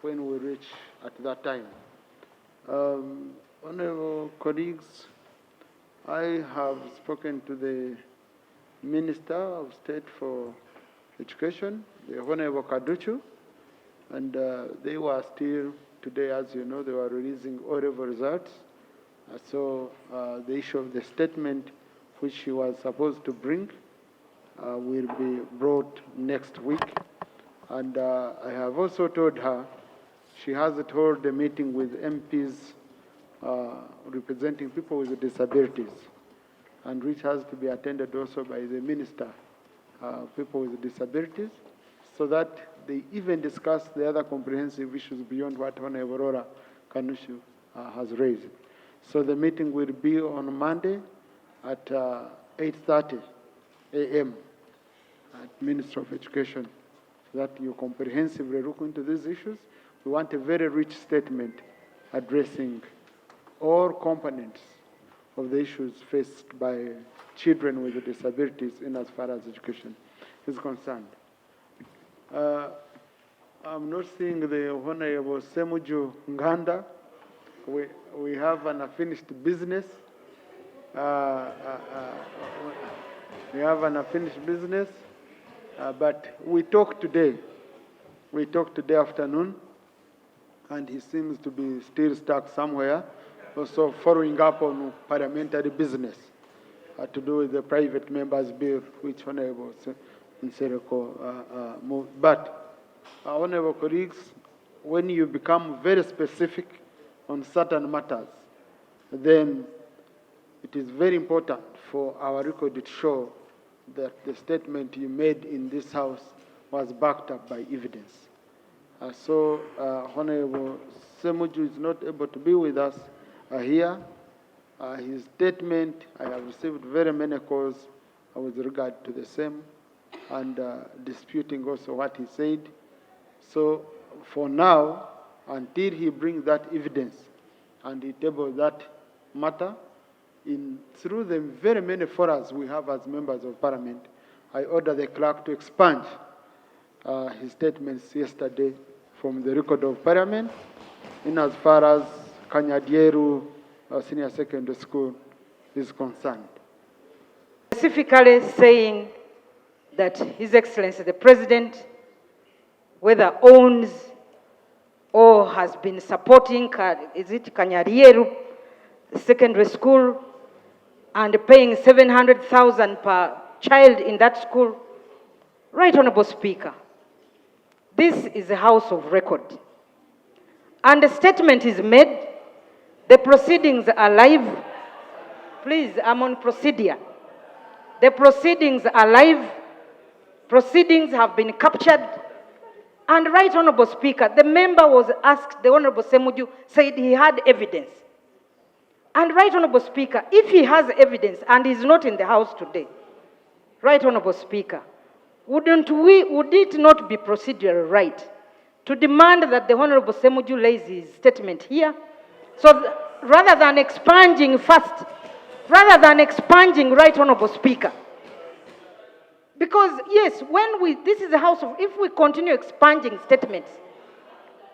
when we reach at that time. Honorable colleagues, I have spoken to the Minister of State for Education, the Honorable Kaduchu, and they were still, today, as you know, they were releasing O-level results. So the issue of the statement which she was supposed to bring will be brought next week. And I have also told her she has held a meeting with MPs representing people with disabilities, and which has to be attended also by the Minister people with disabilities, so that they even discuss the other comprehensive issues beyond what Honorable Aurora Kanushu has raised. So the meeting will be on Monday at 8:30 a.m. at Ministry of Education, so that you comprehensively look into these issues. We want a very rich statement addressing all components of the issues faced by children with disabilities in as far as education is concerned. I'm not seeing the Honorable Ssemujju Nganda. We have an unfinished business. We have an unfinished business, but we talked today. We talked today afternoon, and he seems to be still stuck somewhere, also following up on parliamentary business to do with the private members' bill, which Honorable Nsereko moved. But, Honorable colleagues, when you become very specific on certain matters, then it is very important for our record to show that the statement you made in this House was backed up by evidence. So Honorable Ssemujju is not able to be with us here. His statement, I have received very many calls with regard to the same, and disputing also what he said. So for now, until he brings that evidence and he tables that matter, through the very many forums we have as members of Parliament, I order the clerk to expunge his statements yesterday from the record of Parliament in as far as Kanyadieru Senior Secondary School is concerned. Specifically saying that His Excellency the President, whether owns or has been supporting, is it Kanyadieru Secondary School, and paying 700,000 per child in that school. Right Honorable Speaker, this is a house of record. And the statement is made, the proceedings are live. Please, I'm on procedure. The proceedings are live. Proceedings have been captured. And Right Honorable Speaker, the member was asked, the Honorable Ssemujju said he had evidence. And Right Honorable Speaker, if he has evidence and is not in the House today, Right Honorable Speaker, would it not be procedural right to demand that the Honorable Ssemujju lays his statement here? So rather than expunging first, Right Honorable Speaker, because yes, this is a house of, if we continue expunging statements,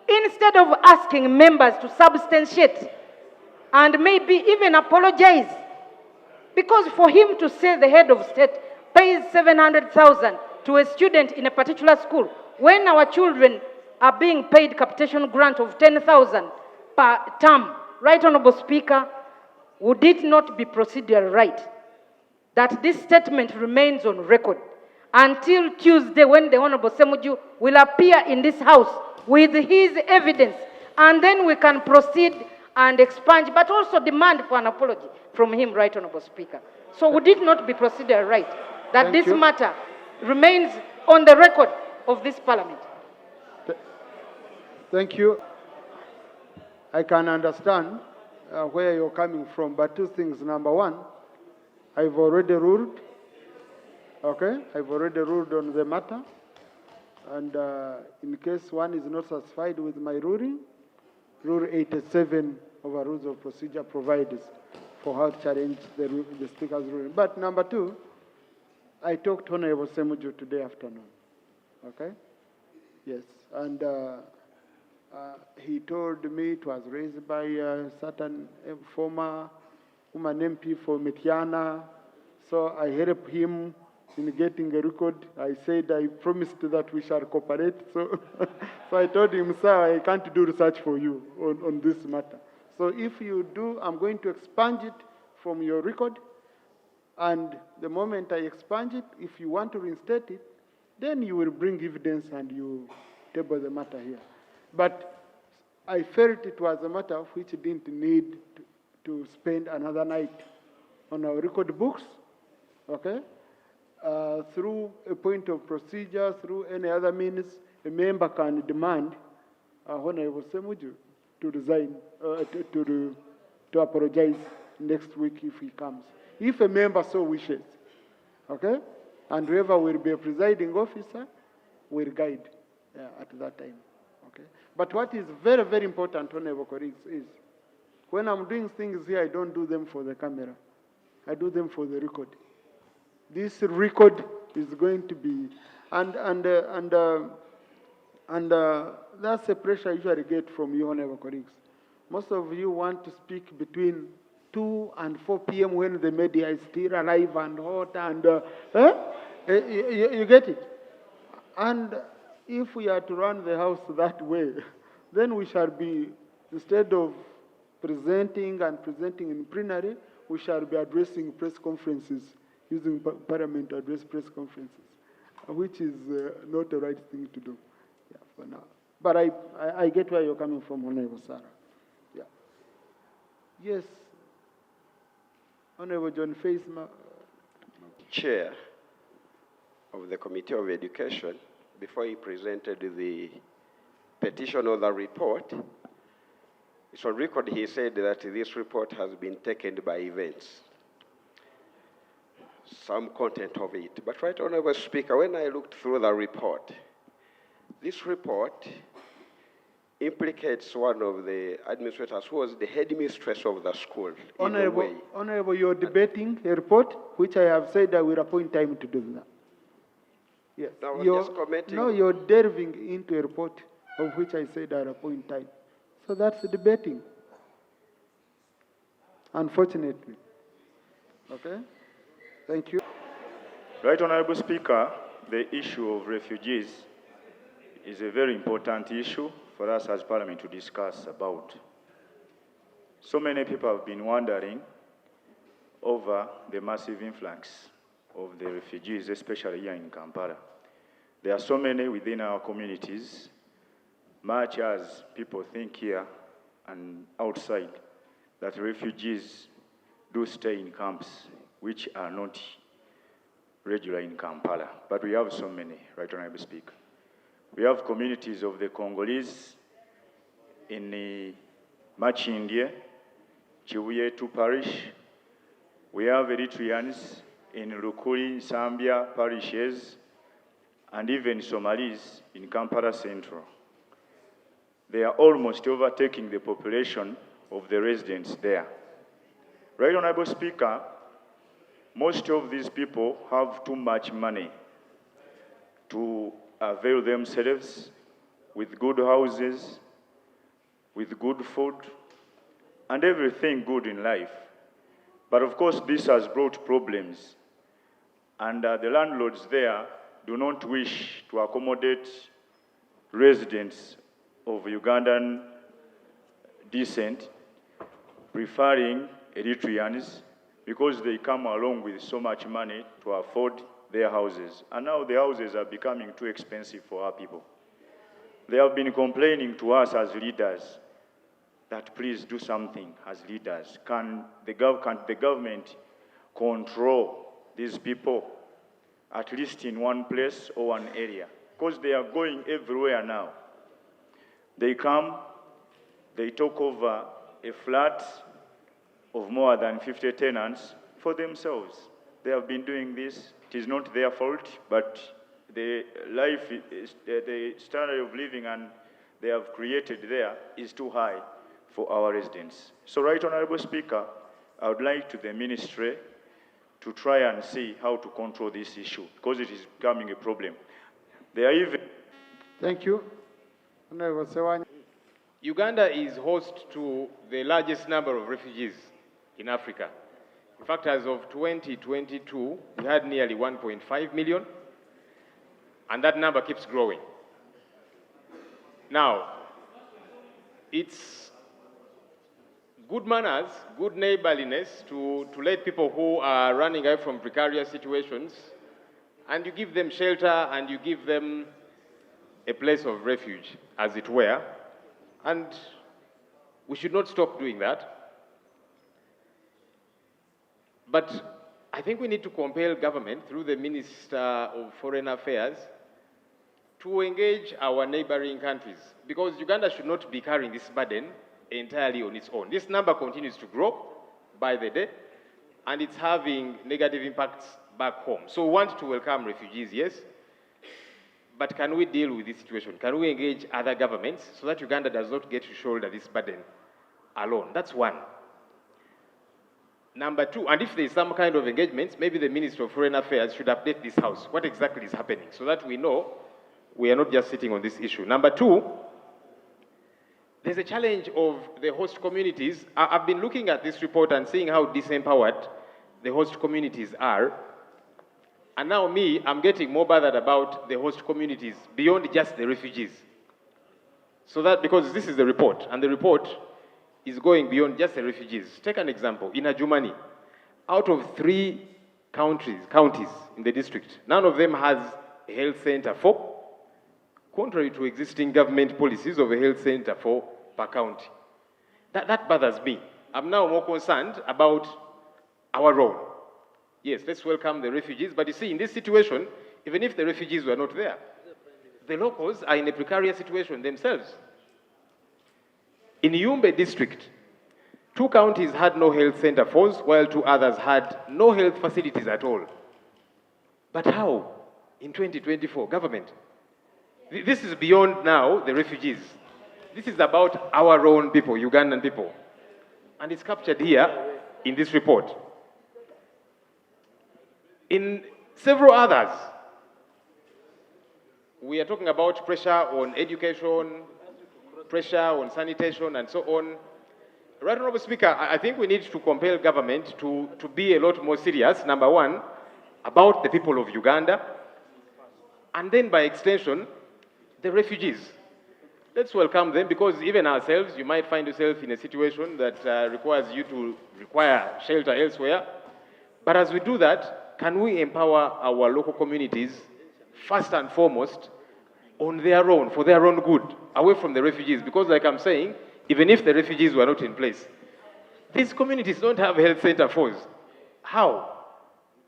instead of asking members to substantiate and maybe even apologize, because for him to say the head of state pays 700,000 to a student in a particular school, when our children are being paid capitation grant of 10,000 per term, Right Honorable Speaker, would it not be procedural right that this statement remains on record until Tuesday, when the Honorable Ssemujju will appear in this House with his evidence, and then we can proceed and expunge, but also demand for an apology from him, Right Honorable Speaker. So would it not be procedural right that this matter remains on the record of this Parliament? Thank you. I can understand where you're coming from, but two things. Number one, I've already ruled. Okay, I've already ruled on the matter, and in case one is not satisfied with my ruling, Rule 87 of our Rules of Procedure provides for how to challenge the Speaker's ruling. But number two, I talked to Honorable Ssemujju today afternoon. Okay? Yes, and He told me it was raised by a certain former woman MP for Metiana. So I helped him in getting a record. I said I promised that we shall cooperate. So, so I told him, sir, I can't do research for you on this matter. So if you do, I'm going to expunge it from your record. And the moment I expunge it, if you want to reinstate it, then you will bring evidence and you table the matter here. But I felt it was a matter which didn't need to spend another night on our record books, okay? Through a point of procedure, through any other means, a member can demand Honorable Ssemujju to resign, to apologize next week if he comes. If a member so wishes, okay? And whoever will be a presiding officer will guide at that time, okay? But what is very, very important, honorable colleagues, is when I'm doing things here, I don't do them for the camera. I do them for the record. This record is going to be, and that's the pressure I usually get from you, honorable colleagues. Most of you want to speak between 2 and 4 p.m. when the media is still alive and hot, and you get it? And if we are to run the house that way, then we shall be, instead of presenting in plenary, we shall be addressing press conferences, using Parliament to address press conferences, which is not the right thing to do, yeah, for now. But I get where you're coming from, Honorable Sarah. Yeah. Yes. Honorable John Faisma. Chair of the Committee of Education, before he presented the petition or the report, it's on record he said that this report has been taken by events, some content of it. But right, Honorable Speaker, when I looked through the report, this report implicates one of the administrators who was the headmistress of the school. Honorable, you're debating a report, which I have said I will appoint time to do that. Yes. Now, I'm just commenting. No, you're delving into a report of which I said I'll appoint time. So that's debating, unfortunately. Okay? Thank you. Right, Honorable Speaker, the issue of refugees is a very important issue for us as Parliament to discuss about. So many people have been wondering over the massive influx of the refugees, especially here in Kampala. There are so many within our communities, much as people think here and outside, that refugees do stay in camps which are not regular in Kampala. But we have so many, right, Honorable Speaker. We have communities of the Congolese in Machindye, Chibuyetu Parish. We have Eritreans in Rukuri, Zambia parishes, and even Somalis in Kampala Central. They are almost overtaking the population of the residents there. Right, Honorable Speaker, most of these people have too much money to avail themselves with good houses, with good food, and everything good in life. But of course, this has brought problems. And the landlords there do not wish to accommodate residents of Ugandan descent, preferring Eritreans, because they come along with so much money to afford their houses. And now the houses are becoming too expensive for our people. They have been complaining to us as leaders that please do something as leaders. Can the government control these people, at least in one place or one area? Because they are going everywhere now. They come, they take over a flat of more than 50 tenants for themselves. They have been doing this. It is not their fault, but the standard of living and they have created there is too high for our residents. So, Right Honorable Speaker, I would like to the ministry to try and see how to control this issue, because it is becoming a problem. They are even... Thank you. Honorable Sewanya. Uganda is host to the largest number of refugees in Africa. In fact, as of 2022, we had nearly 1.5 million, and that number keeps growing. Now, it's good manners, good neighborliness to let people who are running away from precarious situations, and you give them shelter and you give them a place of refuge, as it were, and we should not stop doing that. But I think we need to compel government, through the Minister of Foreign Affairs, to engage our neighboring countries, because Uganda should not be carrying this burden entirely on its own. This number continues to grow by the day, and it's having negative impacts back home. So we want to welcome refugees, yes, but can we deal with this situation? Can we engage other governments so that Uganda does not get to shoulder this burden alone? That's one. Number two, and if there is some kind of engagement, maybe the Minister of Foreign Affairs should update this House what exactly is happening, so that we know we are not just sitting on this issue. Number two, there's a challenge of the host communities. I've been looking at this report and seeing how disempowered the host communities are. And now I'm getting more bothered about the host communities beyond just the refugees. So that, because this is the report, and the report is going beyond just the refugees. Take an example. In Adjumani, out of 3 counties in the district, none of them has a health center for, contrary to existing government policies of a health center for per county. That bothers me. I'm now more concerned about our role. Yes, let's welcome the refugees, but you see, in this situation, even if the refugees were not there, the locals are in a precarious situation themselves. In Yumbe district, 2 counties had no health center force, while 2 others had no health facilities at all. But how, in 2024, government? This is beyond now the refugees. This is about our own people, Ugandan people. And it's captured here in this report. In several others, we are talking about pressure on education, pressure on sanitation, and so on. Right Honourable Speaker, I think we need to compel government to be a lot more serious, number one, about the people of Uganda, and then by extension, the refugees. Let's welcome them, because even ourselves, you might find yourself in a situation that requires you to require shelter elsewhere. But as we do that, can we empower our local communities, first and foremost, on their own, for their own good, away from the refugees? Because like I'm saying, even if the refugees were not in place, these communities don't have health center force. How?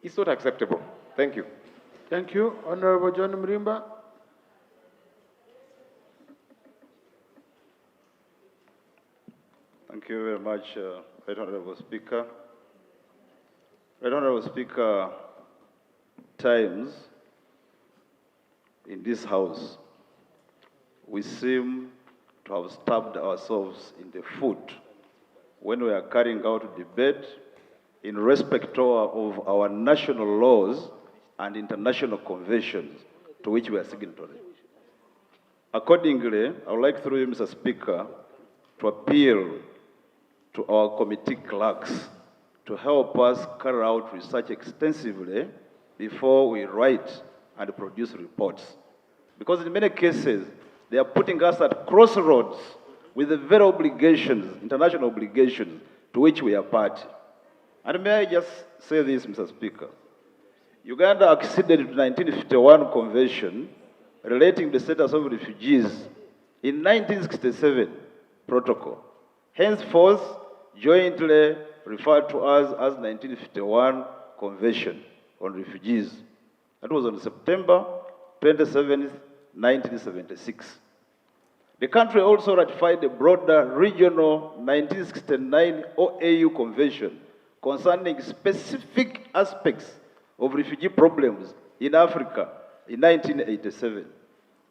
It's not acceptable. Thank you. Thank you. Honorable John Mrimba. Thank you very much, Right Honourable Speaker. Right Honourable Speaker, times in this House, we seem to have stabbed ourselves in the foot when we are carrying out debate in respect of our national laws and international conventions to which we are signatory. Accordingly, I would like, through you, Mr. Speaker, to appeal to our committee clerks to help us carry out research extensively before we write and produce reports. Because in many cases, they are putting us at crossroads with the very obligations, international obligations, to which we are party. And may I just say this, Mr. Speaker? Uganda acceded to the 1951 Convention relating to the status of refugees in 1967 protocol, henceforth jointly referred to us as 1951 Convention on Refugees. That was on September 27th, 1976. The country also ratified the broader regional 1969 OAU Convention concerning specific aspects of refugee problems in Africa in 1987.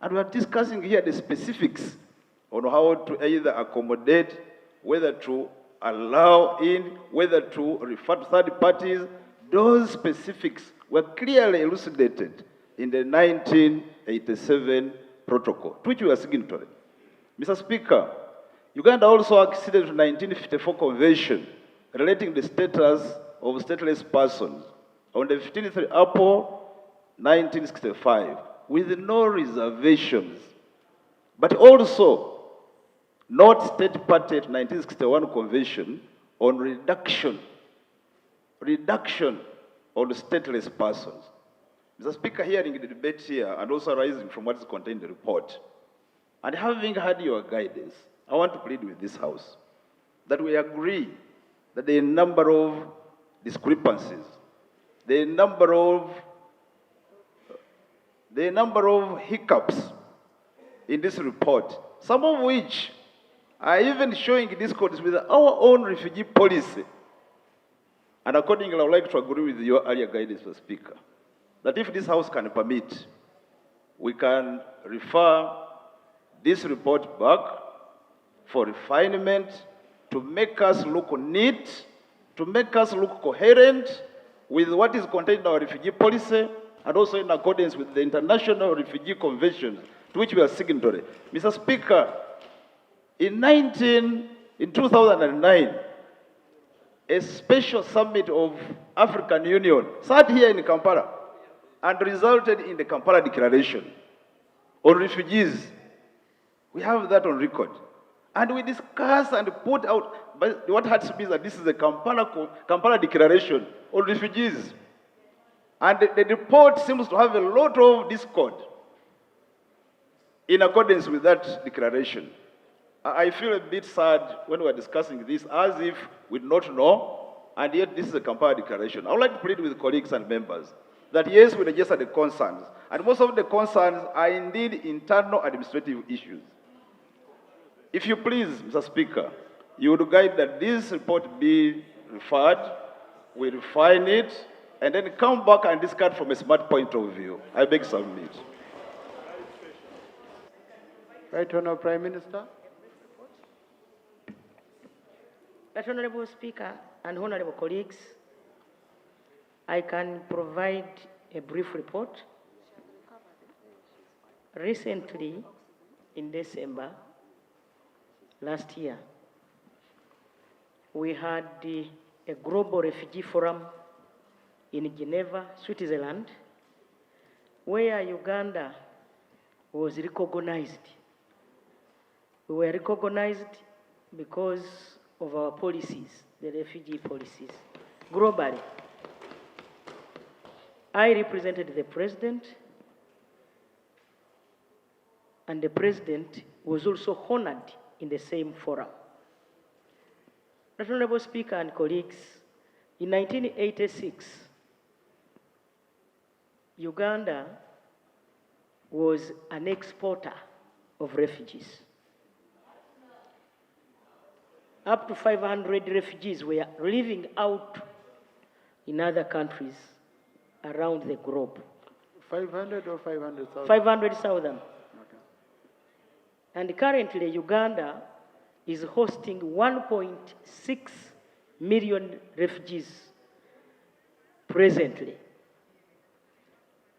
And we are discussing here the specifics on how to either accommodate, whether to allow in, whether to refer to third parties. Those specifics were clearly elucidated in the 1987 protocol, to which we are signatory. Mr. Speaker, Uganda also acceded to the 1954 Convention relating the status of stateless persons on the 15th of April 1965 with no reservations, but also not state party to 1961 Convention on reduction on stateless persons. Mr. Speaker, hearing the debate here and also arising from what is contained in the report, and having had your guidance, I want to plead with this House that we agree that there are a number of discrepancies, there are a number of hiccups in this report, some of which are even showing discords with our own refugee policy. And accordingly, I would like to agree with your earlier guidance, Mr. Speaker, that if this House can permit, we can refer this report back for refinement to make us look neat, to make us look coherent with what is contained in our refugee policy, and also in accordance with the International Refugee Convention to which we are signatory. Mr. Speaker, in 2009, a special summit of African Union sat here in Kampala and resulted in the Kampala Declaration on refugees. We have that on record. And we discussed and put out, but what had to be that this is a Kampala Declaration on refugees. And the report seems to have a lot of discord in accordance with that declaration. I feel a bit sad when we're discussing this as if we do not know, and yet this is a Kampala Declaration. I would like to plead with colleagues and members that yes, we register the concerns, and most of the concerns are indeed internal administrative issues. If you please, Mr. Speaker, you would guide that this report be referred, we refine it, and then come back and discuss from a smart point of view. I beg submit. Right Honourable Prime Minister. Right Honourable Speaker and honourable colleagues, I can provide a brief report. Recently, in December last year, we had a global refugee forum in Geneva, Switzerland, where Uganda was recognized. We were recognized because of our policies, the refugee policies, globally. I represented the president, and the president was also honored in the same forum. Honorable Speaker and colleagues, in 1986, Uganda was an exporter of refugees. Up to 500 refugees were living out in other countries around the globe. 500 or 500,000? 500,000. Okay. And currently, Uganda is hosting 1.6 million refugees presently.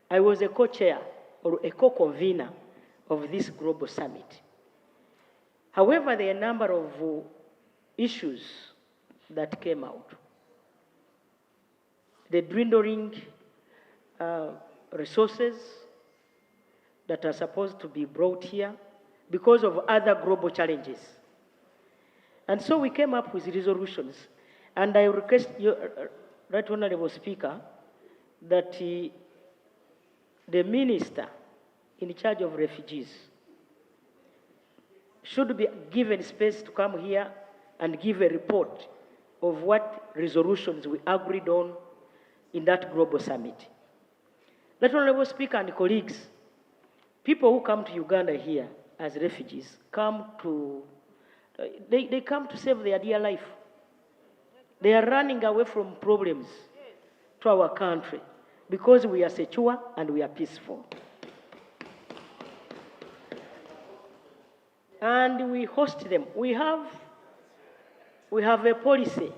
I was a co-chair or a co-convener of this global summit. However, there are a number of issues that came out. The dwindling resources that are supposed to be brought here because of other global challenges. And so we came up with resolutions. And I request you, Right Honourable Speaker, that the minister in charge of refugees should be given space to come here and give a report of what resolutions we agreed on in that global summit. Right Honourable Speaker and colleagues, people who come to Uganda here as refugees come to, they come to save their dear life. They are running away from problems to our country because we are secure and we are peaceful. And we host them. We have a policy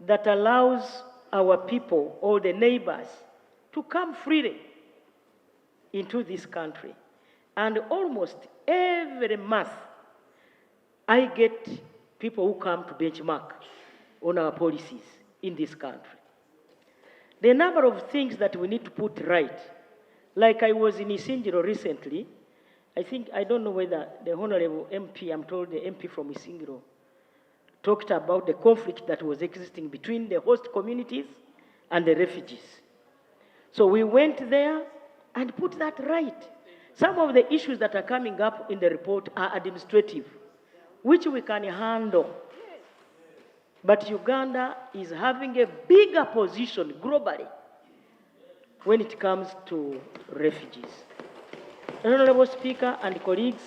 that allows our people or the neighbors to come freely into this country. And almost every month, I get people who come to benchmark on our policies in this country. The number of things that we need to put right, like I was in Isingiro recently, I don't know whether the Honorable MP, I'm told the MP from Isingiro, talked about the conflict that was existing between the host communities and the refugees. So we went there and put that right. Some of the issues that are coming up in the report are administrative, which we can handle. But Uganda is having a bigger position globally when it comes to refugees. Honorable Speaker and colleagues,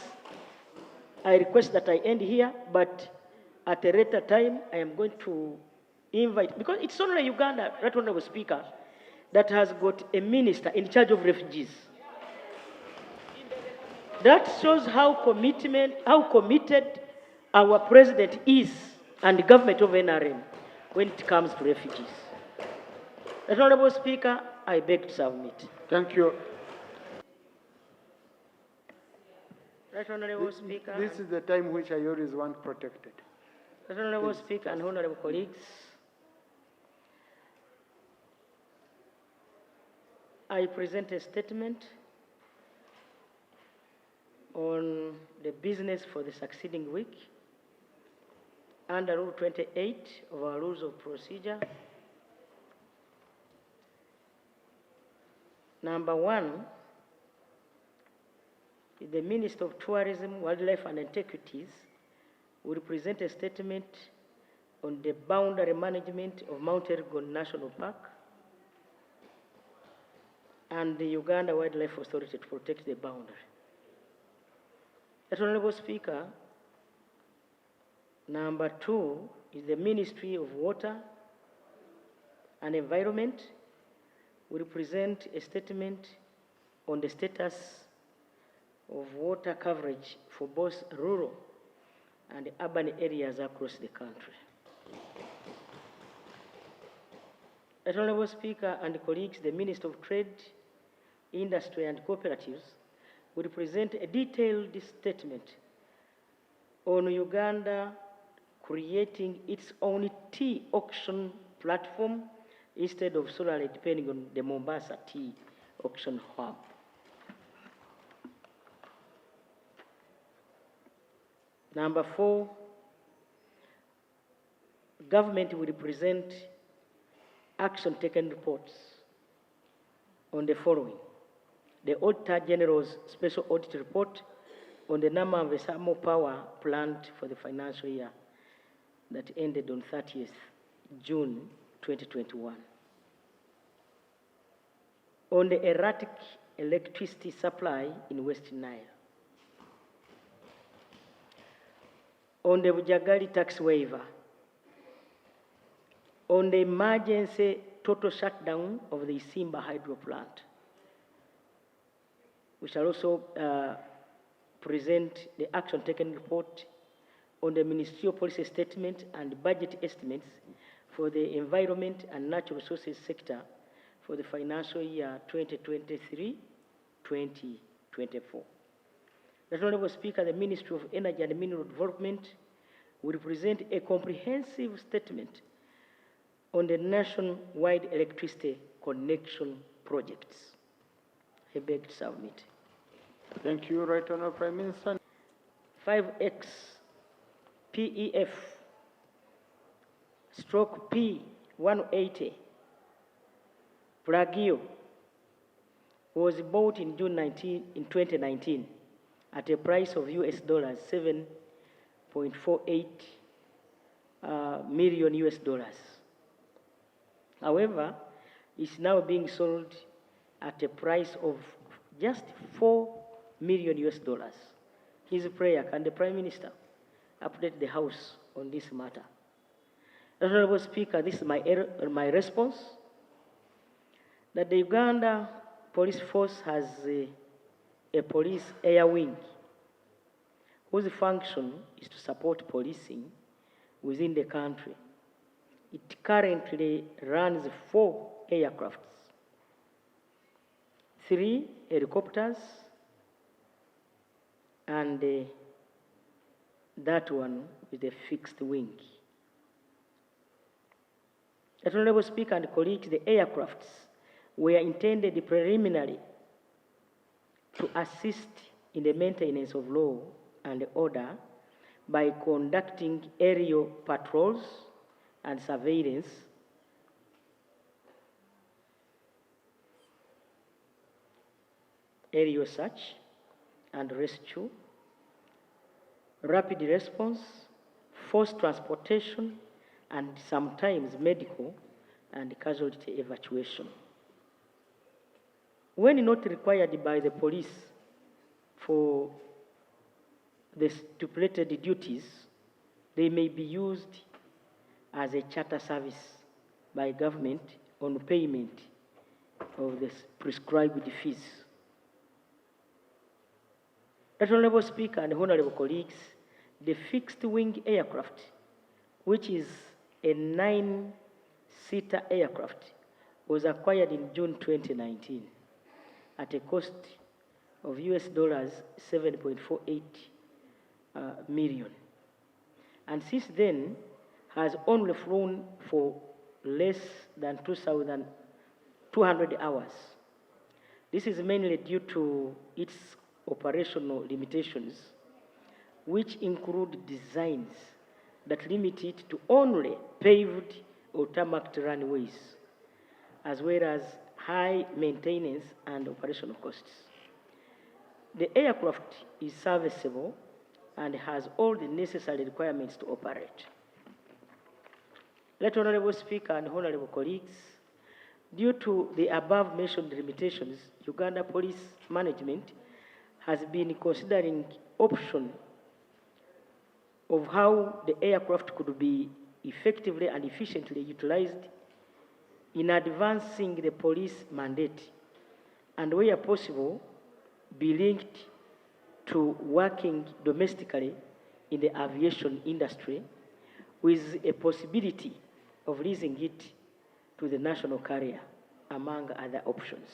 I request that I end here, but at a later time, I am going to invite, because it's only Uganda, Right Honorable Speaker, that has got a minister in charge of refugees. That shows how committed our president is and the government of NRM when it comes to refugees. Honorable Speaker, I beg to submit. Thank you. Right Honorable Speaker. This is the time which I always want protected. Right Honorable Speaker and honorable colleagues, I present a statement on the business for the succeeding week under Rule 28 of our Rules of Procedure. Number 1, the Minister of Tourism, Wildlife and Antiquities will present a statement on the boundary management of Mount Elgon National Park and the Uganda Wildlife Authority to protect the boundary. Honorable Speaker, number 2 is the Ministry of Water and Environment will present a statement on the status of water coverage for both rural and urban areas across the country. Honorable Speaker and colleagues, the Minister of Trade, Industry and Cooperatives will present a detailed statement on Uganda creating its own tea auction platform instead of solely depending on the Mombasa tea auction hub. Number 4, government will present action taken reports on the following: the Auditor General's Special Audit Report on the number of thermal power plant for the financial year that ended on 30th June 2021. On the erratic electricity supply in West Nile. On the Bujagali tax waiver. On the emergency total shutdown of the Simba hydro plant. We shall also present the action taken report on the ministerial policy statement and budget estimates for the environment and natural resources sector for the financial year 2023-2024. Honorable Speaker, the Ministry of Energy and Mineral Development will present a comprehensive statement on the nationwide electricity connection projects. I beg to submit. Thank you, Right Honourable Prime Minister. 5X PEF stroke P180 Plagio was bought in June 2019 at a price of US dollars 7.48 million US dollars. However, it's now being sold at a price of just 4 million US dollars. His prayer, can the Prime Minister update the House on this matter? Honorable Speaker, this is my response, that the Uganda Police Force has a police air wing whose function is to support policing within the country. It currently runs 4 aircrafts, 3 helicopters, and that one with a fixed wing. Honorable Speaker and colleagues, the aircrafts were intended preliminarily to assist in the maintenance of law and order by conducting aerial patrols and surveillance, aerial search and rescue, rapid response, forced transportation, and sometimes medical and casualty evacuation. When not required by the police for the stipulated duties, they may be used as a charter service by government on payment of the prescribed fees. Honorable Speaker and honorable colleagues, the fixed wing aircraft, which is a 9-seater aircraft, was acquired in June 2019 at a cost of US dollars 7.48 million. And since then has only flown for less than 2,200 hours. This is mainly due to its operational limitations, which include designs that limit it to only paved or tarmacked runways, as well as high maintenance and operational costs. The aircraft is serviceable and has all the necessary requirements to operate. Let Honorable Speaker and honorable colleagues, due to the above mentioned limitations, Uganda Police Management has been considering option of how the aircraft could be effectively and efficiently utilized in advancing the police mandate, and where possible, be linked to working domestically in the aviation industry with a possibility of leasing it to the national carrier, among other options.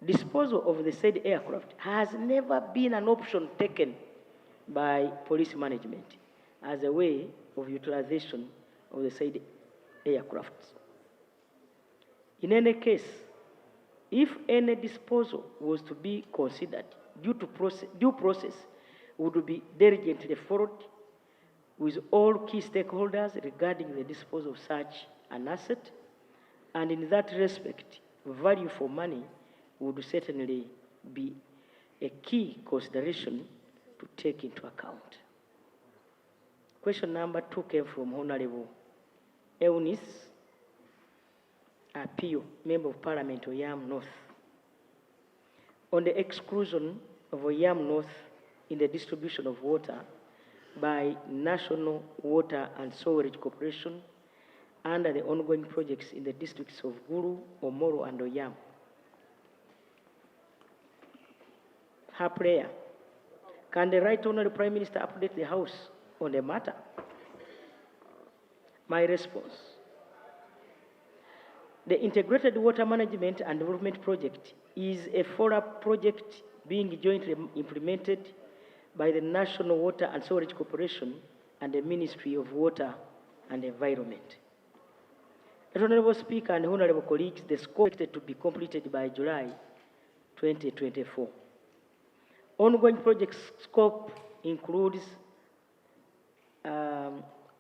Disposal of the said aircraft has never been an option taken by police management as a way of utilization of the said aircraft. In any case, if any disposal was to be considered, due process would be diligently followed with all key stakeholders regarding the disposal of such an asset, and in that respect, value for money would certainly be a key consideration to take into account. Question number 2 came from Honorable Eunice Appeal, Member of Parliament, Oyam North, on the exclusion of Oyam North in the distribution of water by National Water and Sewerage Corporation under the ongoing projects in the districts of Gulu, Omoro, and Oyam. Her prayer: can the Right Honourable Prime Minister update the House on the matter? My response: the Integrated Water Management and Development Project is a follow-up project being jointly implemented by the National Water and Sewerage Corporation and the Ministry of Water and Environment. Honourable Speaker and honourable colleagues, the scope is expected to be completed by July 2024. Ongoing project scope includes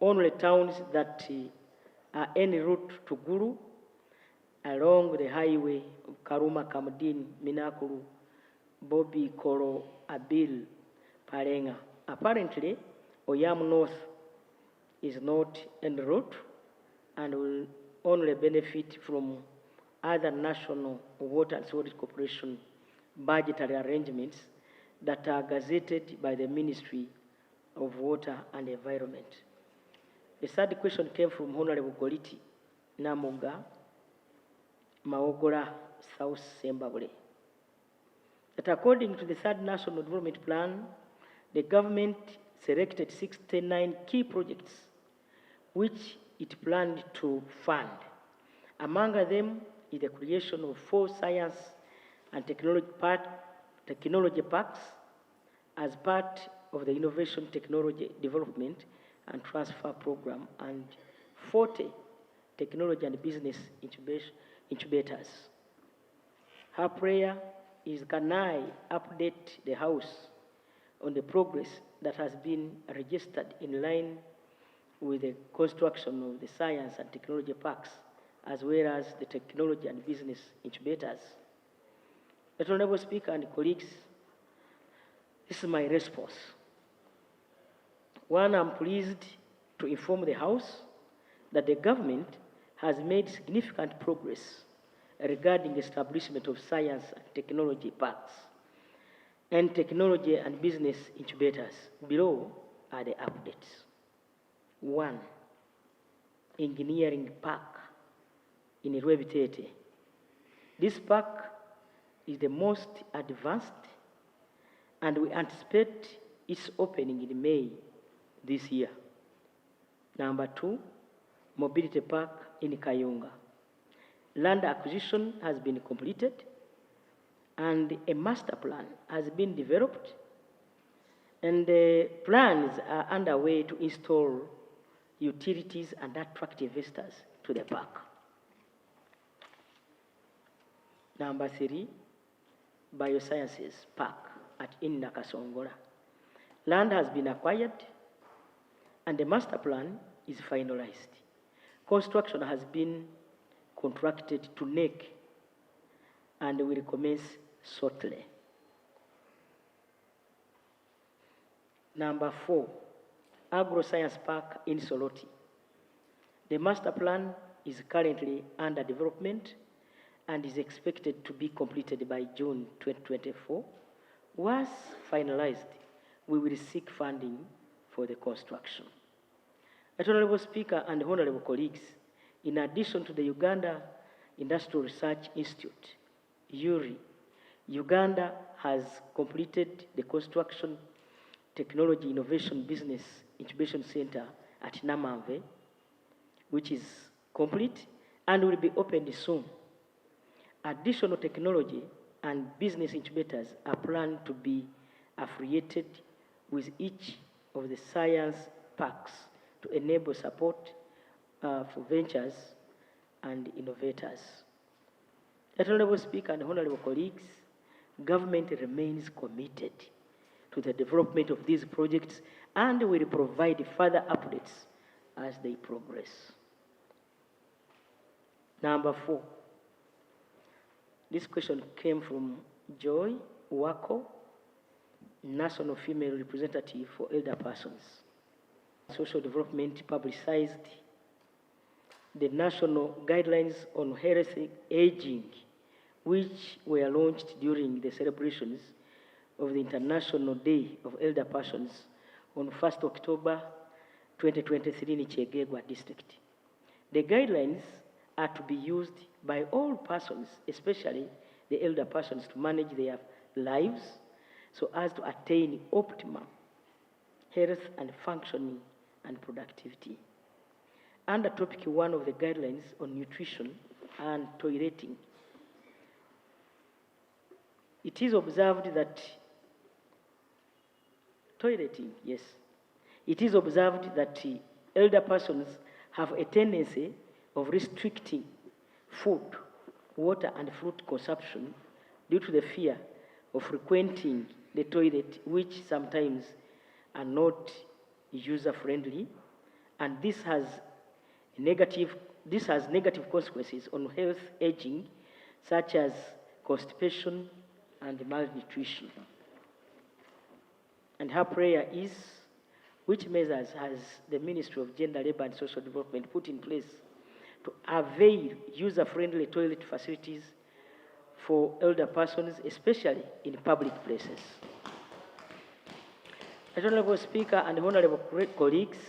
only towns that are en route to Gulu along the highway of Karuma, Kamudin, Minakuru, Bobi, Koro, Abil, Parenga. Apparently, Oyam North is not en route and will only benefit from other National Water and Sewerage Corporation budgetary arrangements that are gazetted by the Ministry of Water and Environment. The third question came from Honorable Goliti Namuga, Maogola, South Zimbabwe. That according to the third National Development Plan, the government selected 69 key projects which it planned to fund. Among them is the creation of 4 science and technology parks as part of the Innovation Technology Development and Transfer Program and 40 technology and business incubators. Her prayer is, can I update the House on the progress that has been registered in line with the construction of the science and technology parks, as well as the technology and business incubators. But Honorable Speaker and colleagues, this is my response. One, I'm pleased to inform the House that the government has made significant progress regarding the establishment of science and technology parks and technology and business incubators. Below are the updates. 1, engineering park in Rwebitete. This park is the most advanced, and we anticipate its opening in May this year. Number 2, mobility park in Kayunga. Land acquisition has been completed, and a master plan has been developed, and the plans are underway to install utilities and attract investors to the park. Number 3, Biosciences Park in Nakasongola. Land has been acquired, and the master plan is finalized. Construction has been contracted to NEC and will commence shortly. Number 4, Agro-Science Park in Soroti. The master plan is currently under development and is expected to be completed by June 2024. Once finalized, we will seek funding for the construction. Honorable Speaker and honorable colleagues, in addition to the Uganda Industrial Research Institute, URI, Uganda has completed the Construction Technology Innovation Business Incubation Center at Namamve, which is complete and will be opened soon. Additional technology and business incubators are planned to be affiliated with each of the science parks to enable support for ventures and innovators. Honorable Speaker and honorable colleagues, government remains committed to the development of these projects and will provide further updates as they progress. Number 4. This question came from Joy Wako, National Female Representative for Elder Persons. Social Development publicized the national guidelines on healthy aging, which were launched during the celebrations of the International Day of Elder Persons on 1st October 2023 in Chegegwa district. The guidelines are to be used by all persons, especially the elder persons, to manage their lives so as to attain optimum health and functioning and productivity. Under topic 1 of the guidelines on nutrition and toileting, it is observed that elder persons have a tendency of restricting food, water, and fruit consumption due to the fear of frequenting the toilet, which sometimes are not user-friendly, and this has negative consequences on health aging, such as constipation and malnutrition. And her prayer is, which measures has the Ministry of Gender, Labour and Social Development put in place to avail user-friendly toilet facilities for elder persons, especially in public places? Honorable Speaker and honorable colleagues,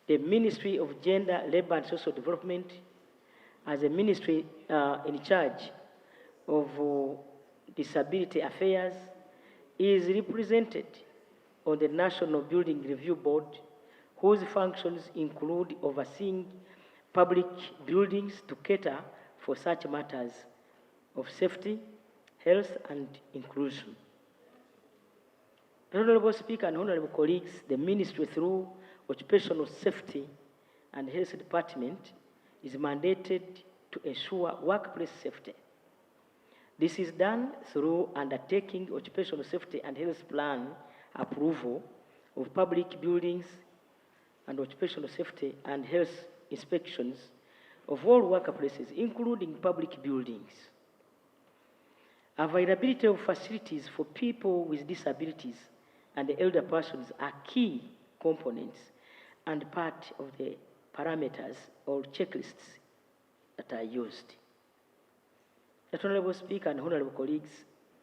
the Ministry of Gender, Labour and Social Development, as a ministry in charge of disability affairs, is represented on the National Building Review Board, whose functions include overseeing public buildings to cater for such matters of safety, health, and inclusion. Honorable Speaker and honorable colleagues, the Ministry through Occupational Safety and Health Department is mandated to ensure workplace safety. This is done through undertaking occupational safety and health plan approval of public buildings and occupational safety and health inspections of all workplaces, including public buildings. Availability of facilities for people with disabilities and elder persons are key components and part of the parameters or checklists that are used. Honorable Speaker and honorable colleagues,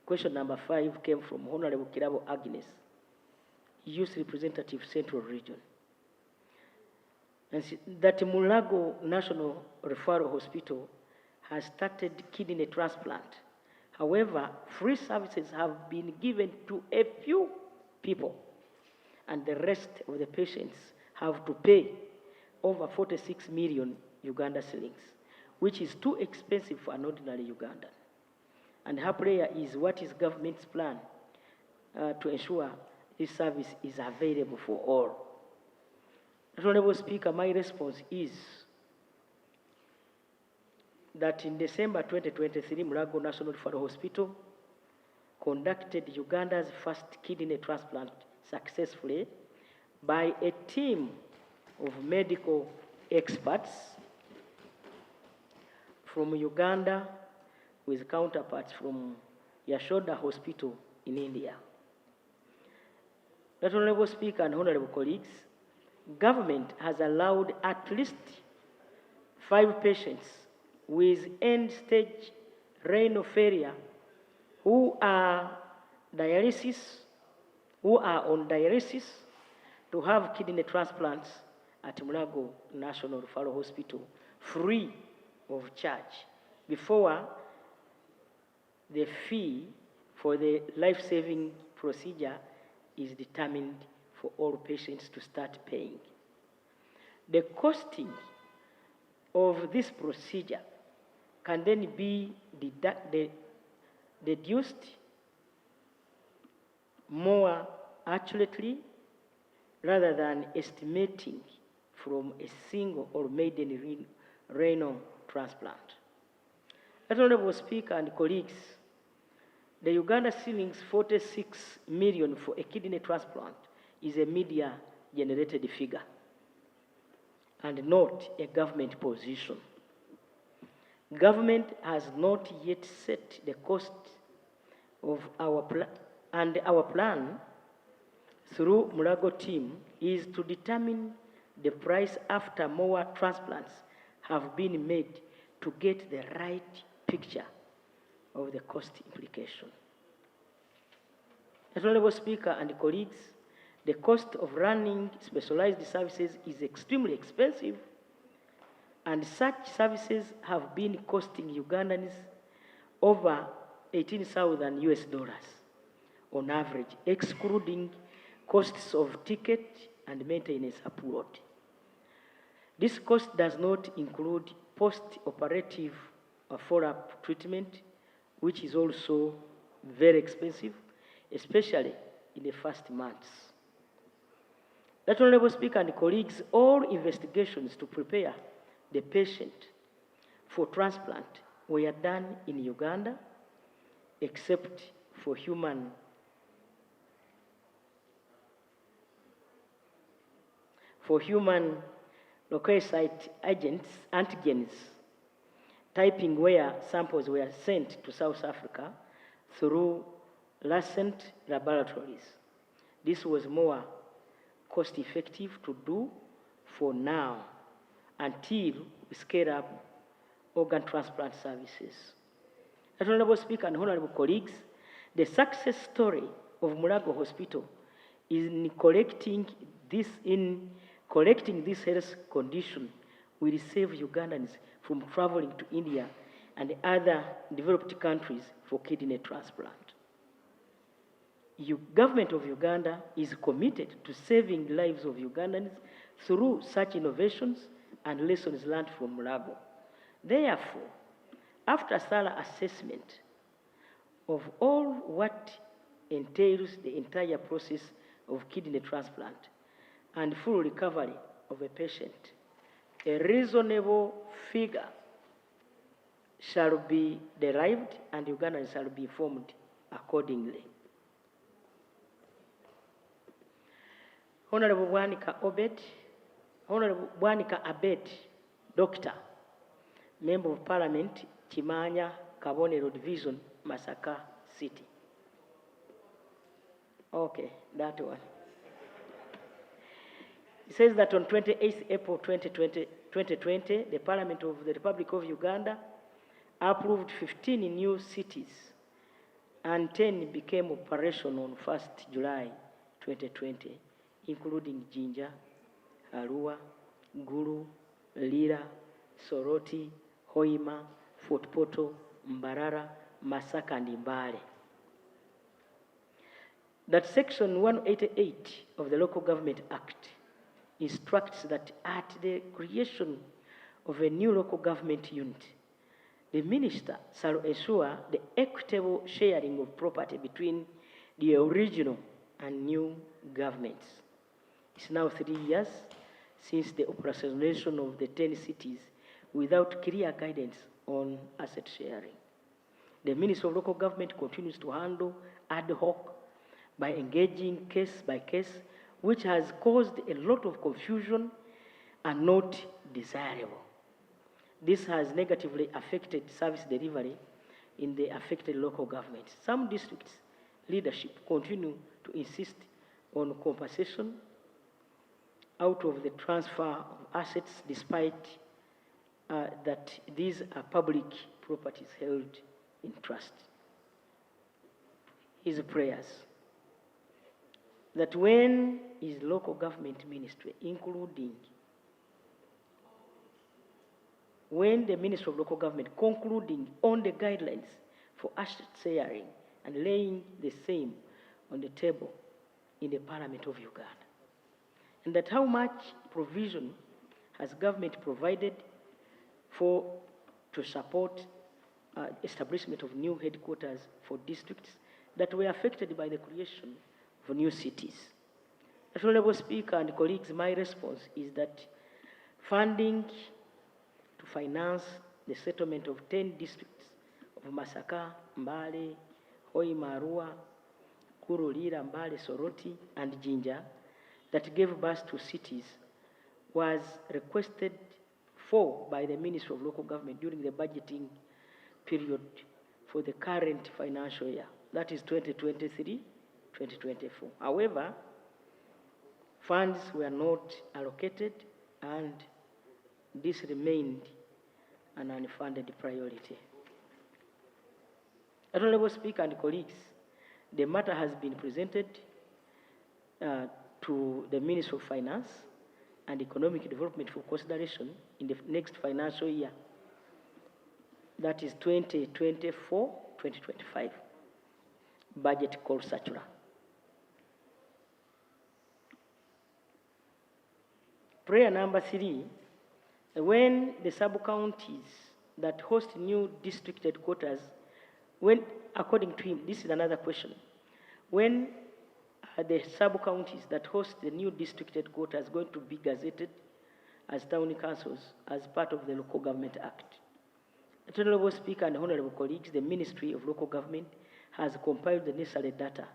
question number 5 came from Honorable Kirabo Agnes, Youth Representative Central Region. And that Mulago National Referral Hospital has started kidney transplant. However, free services have been given to a few people, and the rest of the patients have to pay over 46 million Uganda shillings, which is too expensive for an ordinary Ugandan. And her prayer is, what is government's plan to ensure this service is available for all? Honorable Speaker, my response is that in December 2023, Mulago National Referral Hospital conducted Uganda's first kidney transplant successfully by a team of medical experts from Uganda with counterparts from Yashoda Hospital in India. Honorable Speaker and honorable colleagues, government has allowed at least 5 patients with end-stage renal failure who are on dialysis to have kidney transplants at Mulago National Referral Hospital free of charge before the fee for the life-saving procedure is determined for all patients to start paying. The costing of this procedure can then be deduced more accurately rather than estimating from a single or maiden renal transplant. Honorable Speaker and colleagues, the Uganda shillings 46 million for a kidney transplant is a media-generated figure and not a government position. Government has not yet set the cost of our plan, and our plan through Mulago team is to determine the price after more transplants have been made to get the right picture of the cost implication. Honorable Speaker and colleagues, the cost of running specialized services is extremely expensive, and such services have been costing Ugandans over $18,000 on average, excluding costs of ticket and maintenance abroad. This cost does not include post-operative follow-up treatment, which is also very expensive, especially in the first months. Honorable Speaker and colleagues, all investigations to prepare the patient for transplant were done in Uganda, except for human leukocyte antigens typing, where samples were sent to South Africa through Lancet laboratories. This was more cost-effective to do for now until we scale up organ transplant services. Honorable Speaker and honorable colleagues, the success story of Mulago Hospital is in correcting this health condition will save Ugandans from traveling to India and other developed countries for kidney transplant. Government of Uganda is committed to saving lives of Ugandans through such innovations and lessons learned from Mulago. Therefore, after thorough assessment of all what entails the entire process of kidney transplant and full recovery of a patient, a reasonable figure shall be derived and Ugandans shall be informed accordingly. Honorable Bwanika Abed, Doctor, Member of Parliament, Chimanya, Kabonero Division, Masaka City. Okay, that one. It says that on 28th April 2020, the Parliament of the Republic of Uganda approved 15 new cities and 10 became operational on 1st July 2020, including Jinja, Arua, Gulu, Lira, Soroti, Hoima, Fort Poto, Mbarara, Masaka, and Mbale. That Section 188 of the Local Government Act instructs that at the creation of a new local government unit, the minister shall ensure the equitable sharing of property between the original and new governments. It's now 3 years since the operationalization of the 10 cities without clear guidance on asset sharing. The Ministry of Local Government continues to handle ad hoc by engaging case by case, which has caused a lot of confusion and not desirable. This has negatively affected service delivery in the affected local governments. Some districts' leadership continue to insist on compensation out of the transfer of assets, despite that these are public properties held in trust. His prayers that when his local government ministry, including when the Ministry of Local Government concluding on the guidelines for asset sharing and laying the same on the table in the Parliament of Uganda, and that how much provision has government provided to support establishment of new headquarters for districts that were affected by the creation of new cities. Honorable Speaker and colleagues, my response is that funding to finance the settlement of 10 districts of Masaka, Mbale, Hoima, Arua, Kuru, Lira, Mbale, Soroti, and Jinja that gave birth to cities was requested for by the Ministry of Local Government during the budgeting period for the current financial year, that is 2023-2024. However, funds were not allocated and this remained an unfunded priority. Honorable Speaker and colleagues, the matter has been presented to the Ministry of Finance and Economic Development for consideration in the next financial year, that is 2024-2025 budget call circular. Prayer number 3, when the sub-counties that host new district headquarters, when, according to him, this is another question, when the sub-counties that host the new district headquarters going to be gazetted as town councils as part of the Local Government Act? Honorable Speaker and honorable colleagues, the Ministry of Local Government has compiled the necessary data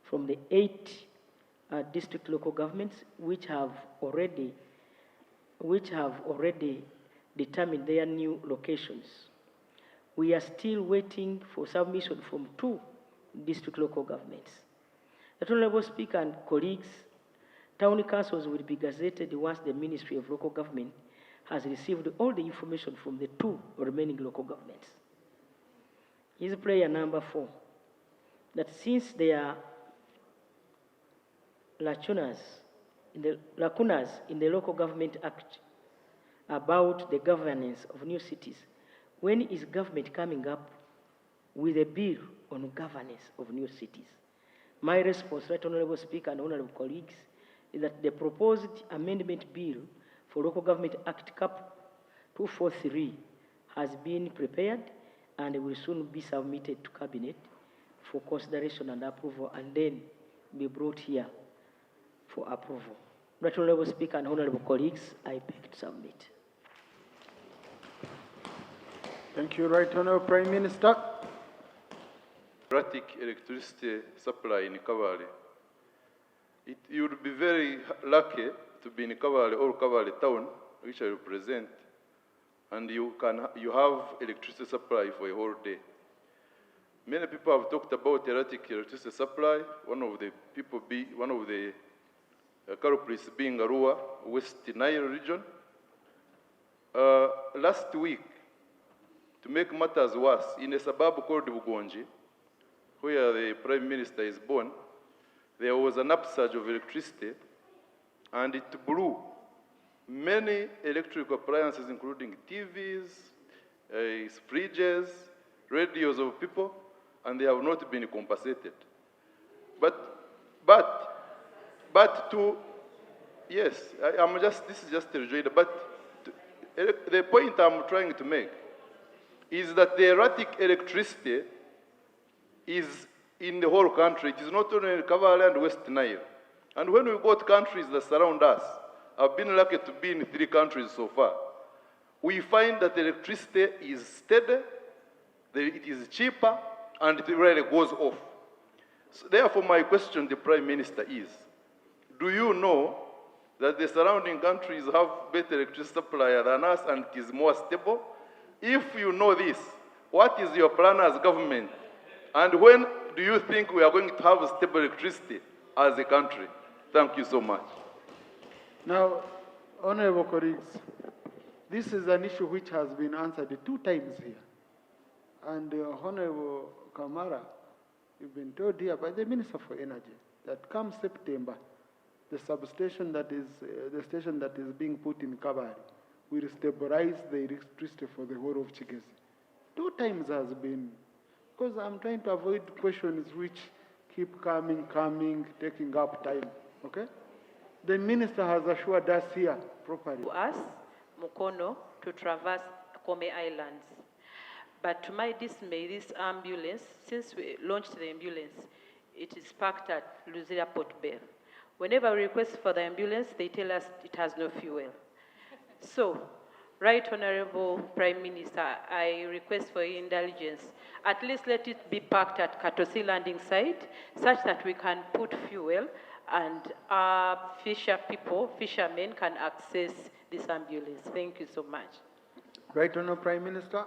from the 8 district local governments which have already determined their new locations. We are still waiting for submission from 2 district local governments. Honorable Speaker and colleagues, town councils will be gazetted once the Ministry of Local Government has received all the information from the 2 remaining local governments. His prayer number 4, that since there are lacunas in the Local Government Act about the governance of new cities, when is government coming up with a bill on governance of new cities? My response, right, Honorable Speaker and honorable colleagues, is that the proposed amendment bill for Local Government Act Cap 243 has been prepared and will soon be submitted to Cabinet for consideration and approval, and then be brought here for approval. Right Honorable Speaker and honorable colleagues, I beg to submit. Thank you, Right Honorable Prime Minister. Erratic electricity supply in Kavali. You would be very lucky to be in Kavali or Kavali town, which I represent, and you have electricity supply for a whole day. Many people have talked about erratic electricity supply. One of the culprits being Arua, West Nile region. Last week, to make matters worse, in a suburb called Bugonji, where the Prime Minister is born, there was an upsurge of electricity, and it blew many electrical appliances, including TVs, fridges, radios of people, and they have not been compensated. This is just a rejoinder, the point I'm trying to make is that the erratic electricity is in the whole country. It is not only in Kavala and West Nile. And when we go to countries that surround us, I've been lucky to be in 3 countries so far, we find that electricity is steady, it is cheaper, and it really goes off. So therefore, my question to the Prime Minister is, do you know that the surrounding countries have better electricity supply than us and it is more stable? If you know this, what is your plan as government? And when do you think we are going to have stable electricity as a country? Thank you so much. Now, honorable colleagues, this is an issue which has been answered 2 times here. And Honorable Kamara, you've been told here by the Minister for Energy that come September, the substation that is, the station that is being put in Kabari will stabilize the electricity for the whole of Chigezi. 2 times has been, because I'm trying to avoid questions which keep coming, taking up time, okay? The Minister has assured us here properly. To us, Mukono, to traverse Kome Islands. But to my dismay, this ambulance, since we launched the ambulance, it is parked at Luzira Port Bell. Whenever we request for the ambulance, they tell us it has no fuel. So, Right Honorable Prime Minister, I request for your indulgence. At least let it be parked at Katosi landing site, such that we can put fuel and our fishermen can access this ambulance. Thank you so much. Right Honorable Prime Minister.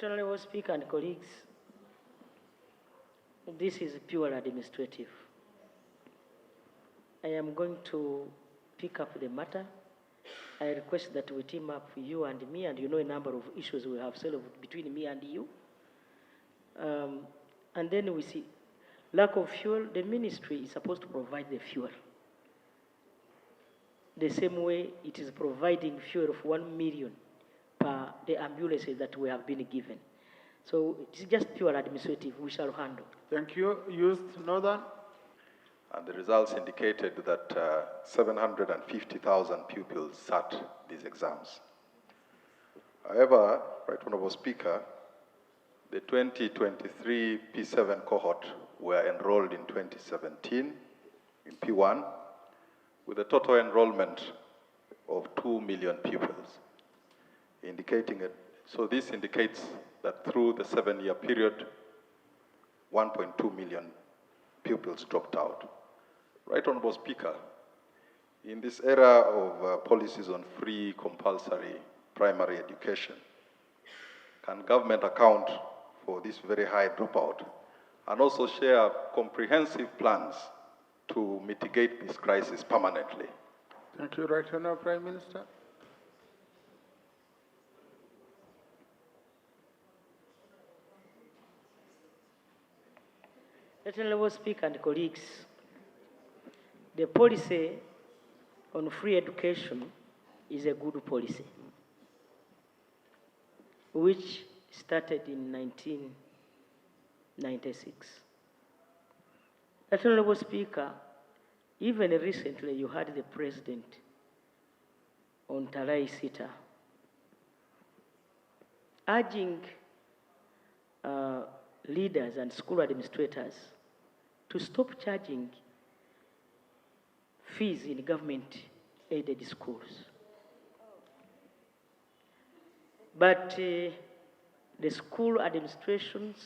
Honorable Speaker and colleagues, this is pure administrative. I am going to pick up the matter. I request that we team up, you and me, and you know a number of issues we have solved between me and you. And then we see lack of fuel. The ministry is supposed to provide the fuel. The same way it is providing fuel of 1 million per the ambulances that we have been given. So it's just pure administrative, we shall handle. Thank you. Used Northern. And the results indicated that 750,000 pupils sat these exams. However, Right Honorable Speaker, the 2023 P7 cohort were enrolled in 2017 in P1 with a total enrollment of 2 million pupils, indicating it. So this indicates that through the 7-year period, 1.2 million pupils dropped out. Right Honorable Speaker, in this era of policies on free compulsory primary education, can government account for this very high dropout and also share comprehensive plans to mitigate this crisis permanently? Thank you, Right Honorable Prime Minister. Honorable Speaker and colleagues, the policy on free education is a good policy, which started in 1996. Honorable Speaker, even recently you had the president on Tarai Sita urging leaders and school administrators to stop charging fees in government-aided schools. But the school administrations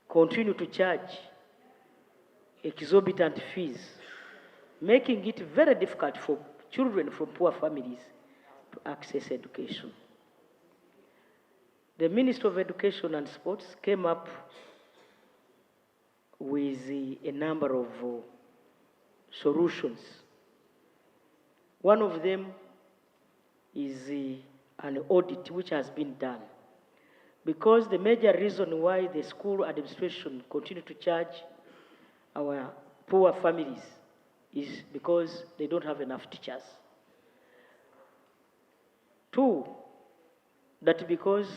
continue to charge exorbitant fees, making it very difficult for children from poor families to access education. The Minister of Education and Sports came up with a number of solutions. One of them is an audit which has been done. Because the major reason why the school administration continue to charge our poor families is because they don't have enough teachers. Two, that because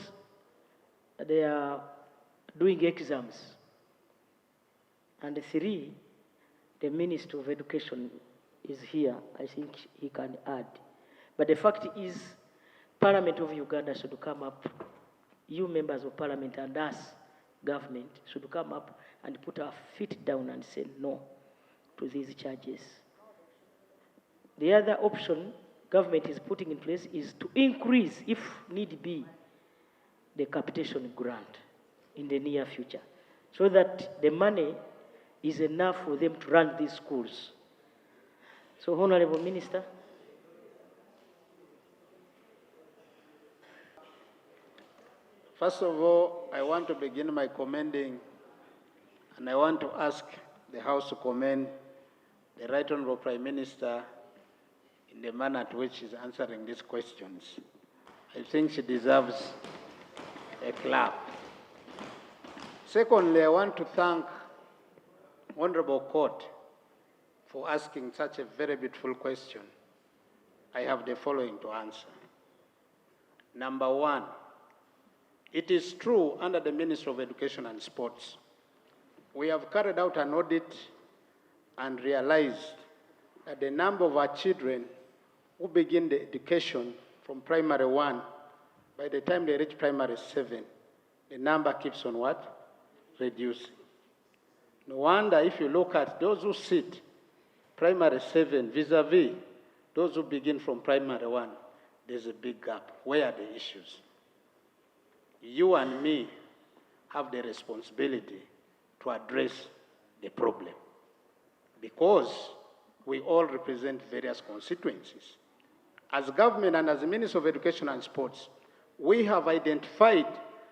they are doing exams. And three, the Minister of Education is here. I think he can add. But the fact is, Parliament of Uganda should come up, you members of Parliament and us, government, should come up and put our feet down and say no to these charges. The other option government is putting in place is to increase, if need be, the capitation grant in the near future, so that the money is enough for them to run these schools. So, Honorable Minister. First of all, I want to begin by commending, and I want to ask the House to commend the Right Honorable Prime Minister in the manner at which she's answering these questions. I think she deserves a clap. Secondly, I want to thank Honorable Court for asking such a very beautiful question. I have the following to answer. Number one, it is true under the Ministry of Education and Sports, we have carried out an audit and realized that the number of our children who begin the education from primary 1, by the time they reach primary 7, the number keeps on what? Reducing. No wonder if you look at those who sit primary 7 vis-a-vis those who begin from primary 1, there's a big gap. Where are the issues? You and me have the responsibility to address the problem because we all represent various constituencies. As government and as the Ministry of Education and Sports, we have identified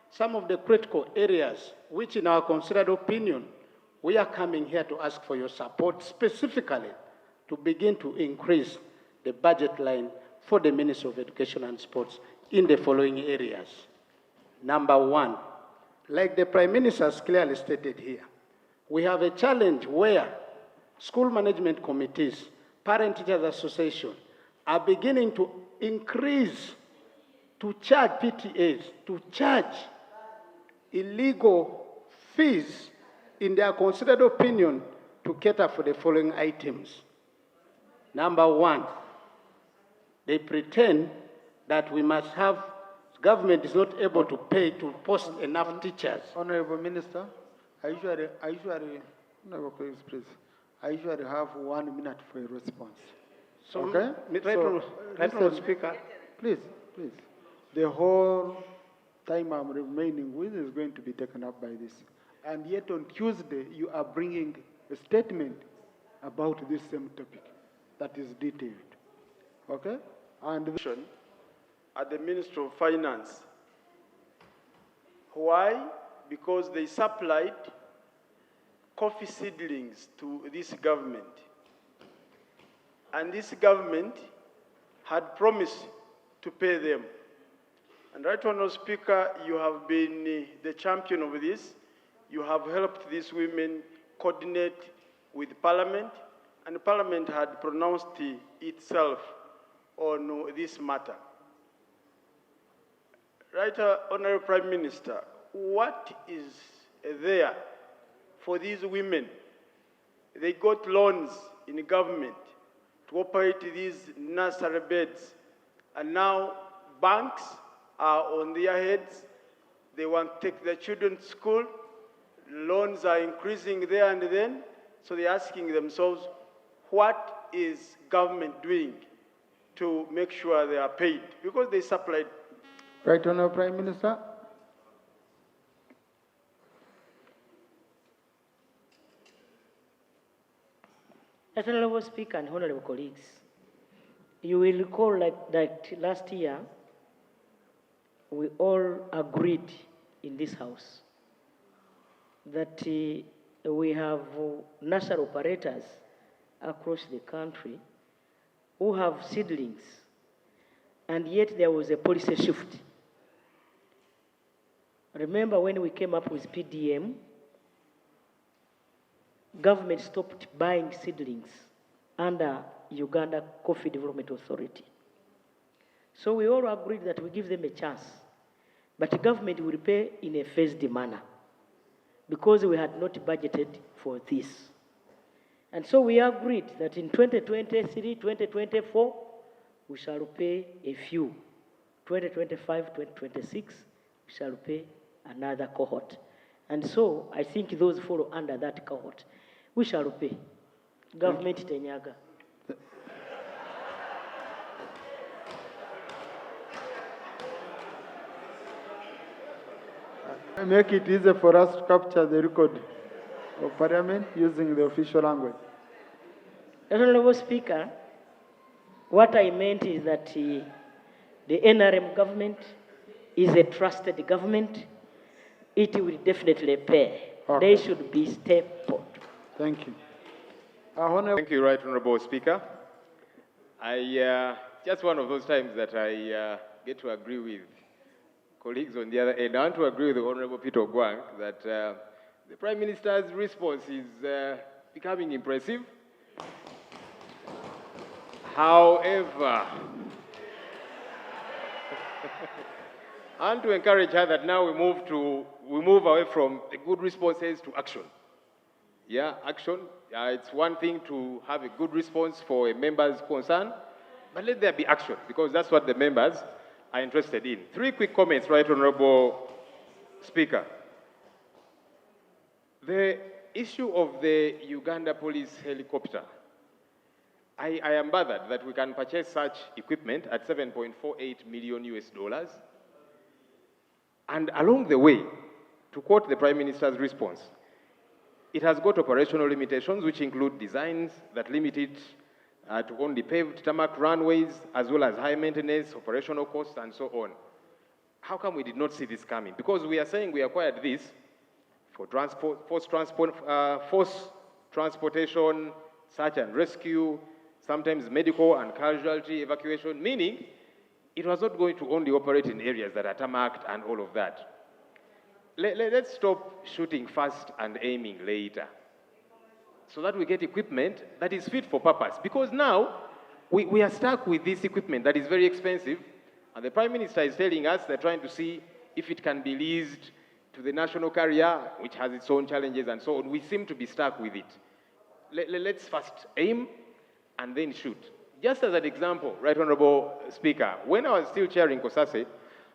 some of the critical areas which, in our considered opinion, we are coming here to ask for your support specifically to begin to increase the budget line for the Ministry of Education and Sports in the following areas. Number one, like the Prime Minister has clearly stated here, we have a challenge where school management committees, parent teachers association are beginning to increase, to charge PTAs, to charge illegal fees in their considered opinion to cater for the following items. Number one, they pretend that we must have, government is not able to pay to post enough teachers. Honorable Minister, I usually have 1 minute for a response. So, okay? Mr. Speaker. Please. The whole time I'm remaining with is going to be taken up by this. And yet on Tuesday, you are bringing a statement about this same topic that is detailed. Okay? And at the Ministry of Finance. Why? Because they supplied coffee seedlings to this government. And this government had promised to pay them. And Right Honourable Speaker, you have been the champion of this. You have helped these women coordinate with Parliament, and Parliament had pronounced itself on this matter. Right, Honourable Prime Minister, what is there for these women? They got loans in the government to operate these nursery beds, and now banks are on their heads. They want to take their children to school. Loans are increasing there and then. So they're asking themselves, what is government doing to make sure they are paid? Because they supplied. Right Honourable Prime Minister. Honourable Speaker and honourable colleagues, you will recall that last year, we all agreed in this House that we have nursery operators across the country who have seedlings, and yet there was a policy shift. Remember when we came up with PDM, government stopped buying seedlings under Uganda Coffee Development Authority. So we all agreed that we give them a chance, but the government will pay in a phased manner because we had not budgeted for this. And so we agreed that in 2023, 2024, we shall pay a few. 2025, 2026, we shall pay another cohort. And so I think those follow under that cohort. We shall pay. Government tenyaga. Make it easier for us to capture the record of Parliament using the official language. Honourable Speaker, what I meant is that the NRM government is a trusted government. It will definitely pay. Okay. They should be stapled. Thank you. Thank you, Right Honourable Speaker. Just one of those times that I get to agree with colleagues on the other end. I want to agree with the Honourable Peter Ogwang that the Prime Minister's response is becoming impressive. However, I want to encourage her that now we move away from the good responses to action. Yeah, action. It's one thing to have a good response for a member's concern, but let there be action, because that's what the members are interested in. 3 quick comments, Right Honourable Speaker. The issue of the Uganda police helicopter, I am bothered that we can purchase such equipment at $7.48 million US. And along the way, to quote the Prime Minister's response, it has got operational limitations, which include designs that limit it to only paved tarmac runways, as well as high maintenance, operational costs, and so on. How come we did not see this coming? Because we are saying we acquired this for force transportation, search and rescue, sometimes medical and casualty evacuation, meaning it was not going to only operate in areas that are tarmacked and all of that. Let's stop shooting first and aiming later, so that we get equipment that is fit for purpose. Because now, we are stuck with this equipment that is very expensive, and the Prime Minister is telling us they're trying to see if it can be leased to the national carrier, which has its own challenges and so on. We seem to be stuck with it. Let's first aim and then shoot. Just as an example, Right Honourable Speaker, when I was still chairing COSASE,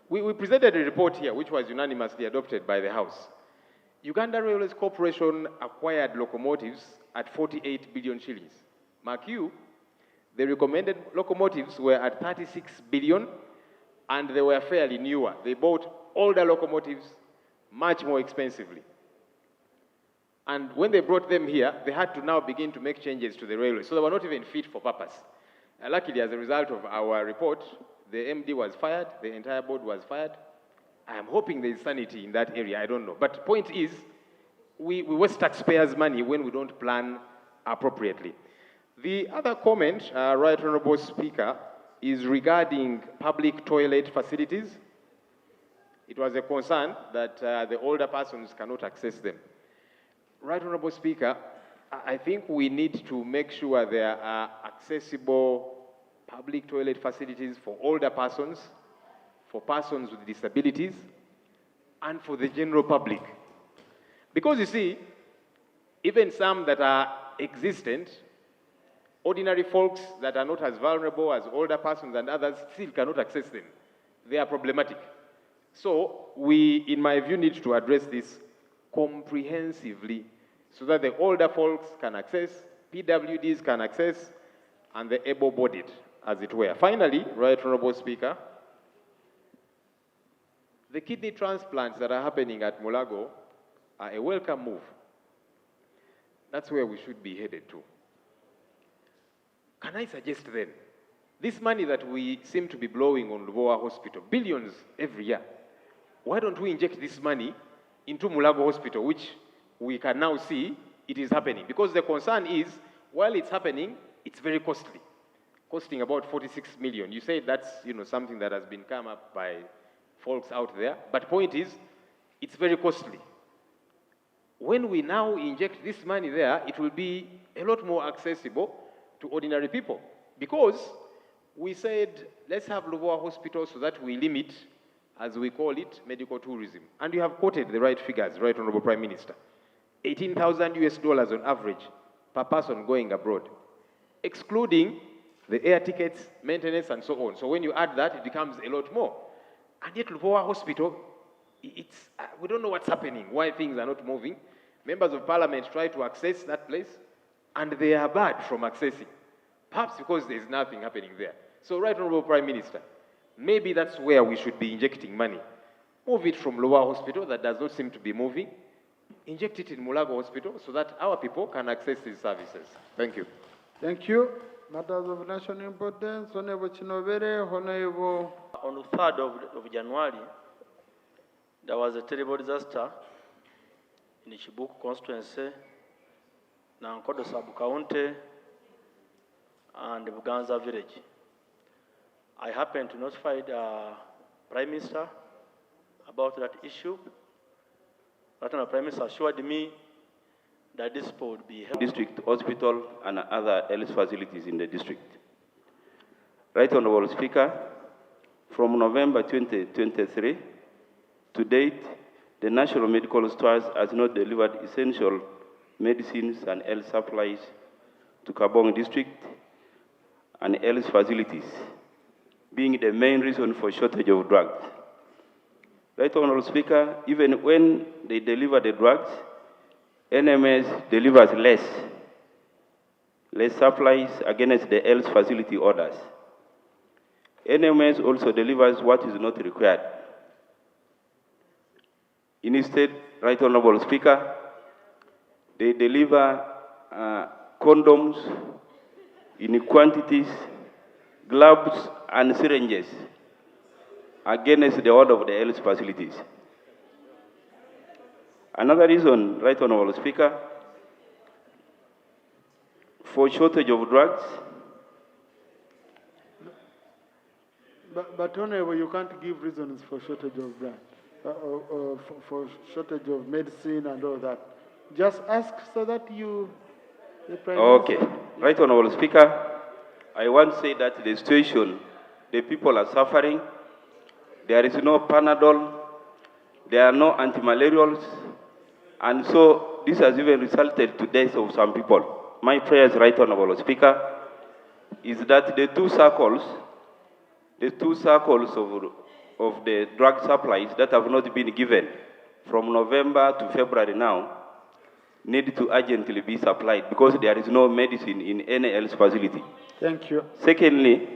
we presented a report here which was unanimously adopted by the House. Uganda Railways Corporation acquired locomotives at 48 billion shillings. Mark you, the recommended locomotives were at 36 billion, and they were fairly newer. They bought older locomotives much more expensively. And when they brought them here, they had to now begin to make changes to the railway, so they were not even fit for purpose. Luckily, as a result of our report, the MD was fired, the entire board was fired. I am hoping there is sanity in that area, I don't know. But the point is, we waste taxpayers' money when we don't plan appropriately. The other comment, Right Honourable Speaker, is regarding public toilet facilities. It was a concern that the older persons cannot access them. Right Honourable Speaker, I think we need to make sure there are accessible public toilet facilities for older persons, for persons with disabilities, and for the general public. Because you see, even some that are existent, ordinary folks that are not as vulnerable as older persons and others still cannot access them. they are problematic. So we, in my view, need to address this comprehensively so that the older folks can access, PWDs can access, and the able-bodied, as it were. Finally, Right Honorable Speaker, the kidney transplants that are happening at Mulago are a welcome move. That's where we should be headed to. Can I suggest then, this money that we seem to be blowing on Lubowa Hospital, billions every year, why don't we inject this money into Mulago Hospital, which we can now see it is happening? Because the concern is, while it's happening, it's very costly, costing about 46 million. You say that's something that has been come up by folks out there, but point is, it's very costly. When we now inject this money there, it will be a lot more accessible to ordinary people. Because we said, let's have Lubowa Hospital so that we limit, as we call it, medical tourism. And you have quoted the right figures, Right Honorable Prime Minister. $18,000 on average per person going abroad, excluding the air tickets, maintenance, and so on. So when you add that, it becomes a lot more. And yet Lubowa Hospital, we don't know what's happening, why things are not moving. Members of Parliament try to access that place, and they are barred from accessing, perhaps because there's nothing happening there. So, Right Honorable Prime Minister, maybe that's where we should be injecting money. Move it from Lubowa Hospital, that does not seem to be moving, inject it in Mulago Hospital so that our people can access these services. Thank you. Thank you. Matters of national importance, Honorable Chinovere, Honorable... On the 3rd of January, there was a terrible disaster in the Chibuku constituency, Nankodo sub-county, and the Buganza village. I happened to notify the Prime Minister about that issue. The Prime Minister assured me that this would be held. District hospital and other health facilities in the district. Right Honorable Speaker, from November 2023 to date, the National Medical Stores has not delivered essential medicines and health supplies to Kabong district and health facilities, being the main reason for shortage of drugs. Right Honorable Speaker, even when they deliver the drugs, NMS delivers less supplies against the health facility orders. NMS also delivers what is not required. Instead, Right Honorable Speaker, they deliver condoms in quantities, gloves, and syringes against the order of the health facilities. Another reason, Right Honorable Speaker, for shortage of drugs. But Honorable, you can't give reasons for shortage of blood, for shortage of medicine and all that. Just ask so that you... Okay. Right Honorable Speaker, I want to say that the situation, the people are suffering. There is no Panadol, there are no antimalarials, and so this has even resulted to deaths of some people. My prayers, Right Honorable Speaker, is that the two circles of the drug supplies that have not been given from November to February now need to urgently be supplied because there is no medicine in any health facility. Thank you. Secondly,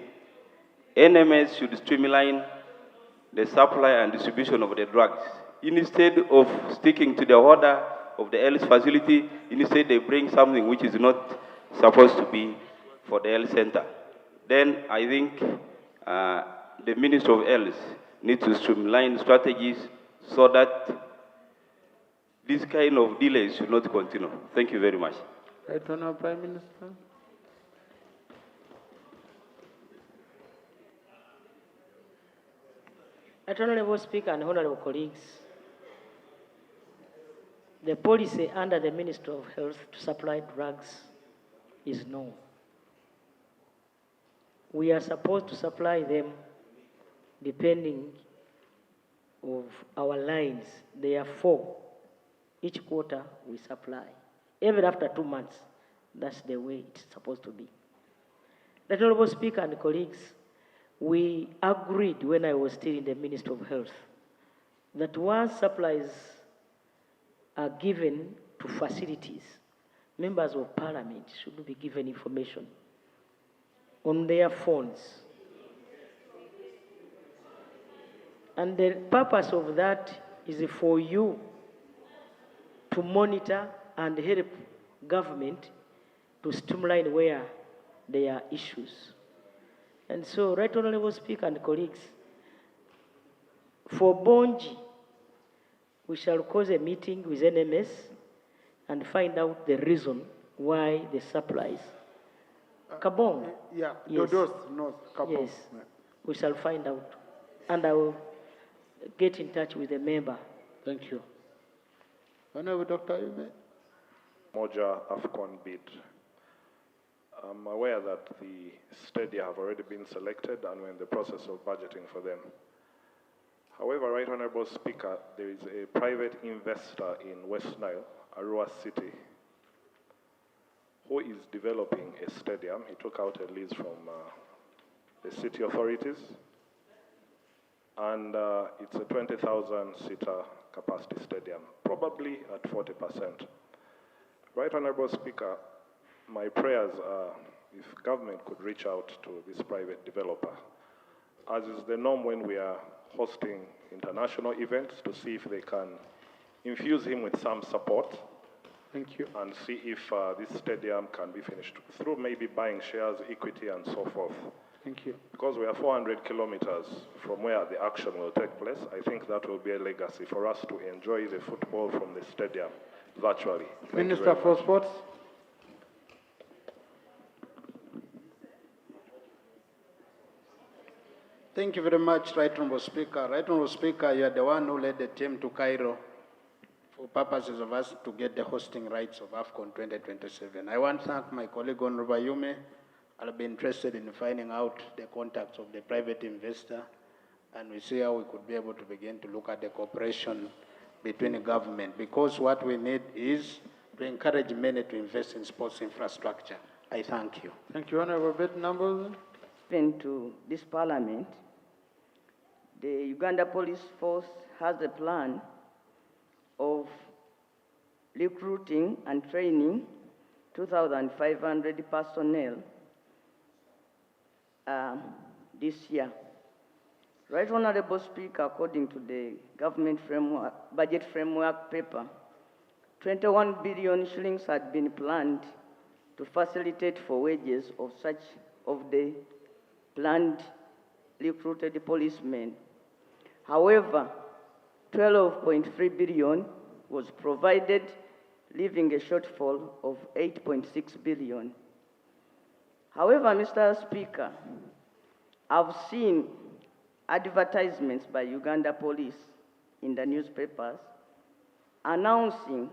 NMS should streamline the supply and distribution of the drugs. Instead of sticking to the order of the health facility, instead they bring something which is not supposed to be for the health center. Then I think the Minister of Health needs to streamline strategies so that this kind of delays should not continue. Thank you very much. Right Honourable Prime Minister. Right Honourable Speaker and Honourable colleagues, the policy under the Ministry of Health to supply drugs is no. We are supposed to supply them depending of our lines. There are 4. Each quarter we supply. Even after 2 months, that's the way it's supposed to be. Right Honourable Speaker and colleagues, we agreed when I was still in the Ministry of Health that once supplies are given to facilities, members of Parliament should be given information on their phones. And the purpose of that is for you to monitor and help government to streamline where there are issues. And so, Right Honorable Speaker and colleagues, for Bonji, we shall cause a meeting with NMS and find out the reason why the supplies. Kabong. Yeah, Yes. Dodos, no, Kabong. Yes, we shall find out. And I will get in touch with the member. Thank you. Honorable Dr. Yume. Moja AFCON bid. I'm aware that the stadia have already been selected and we're in the process of budgeting for them. However, Right Honorable Speaker, there is a private investor in West Nile, Arua City, who is developing a stadium. He took out a lease from the city authorities, and it's a 20,000-seater capacity stadium, probably at 40%. Right Honorable Speaker, my prayers are if government could reach out to this private developer, as is the norm when we are hosting international events, to see if they can infuse him with some support. Thank you. And see if this stadium can be finished through maybe buying shares, equity, and so forth. Thank you. Because we are 400 kilometers from where the action will take place, I think that will be a legacy for us to enjoy the football from the stadium virtually. Thank Minister for Sports. Thank you very much, Right Honorable Speaker. Right Honorable Speaker, you are the one who led the team to Cairo for purposes of us to get the hosting rights of AFCON 2027. I want to thank my colleague Honorable Yume. I'll be interested in finding out the contacts of the private investor, and we see how we could be able to begin to look at the cooperation between the government, because what we need is to encourage many to invest in sports infrastructure. I thank you. Thank you, Honorable Bed Numbers. To this Parliament, the Uganda Police Force has a plan of recruiting and training 2,500 personnel this year. Right Honorable Speaker, according to the government framework, budget framework paper, 21 billion shillings had been planned to facilitate for wages of such of the planned recruited policemen. However, 12.3 billion was provided, leaving a shortfall of 8.6 billion. However, Mr. Speaker, I've seen advertisements by Uganda Police in the newspapers announcing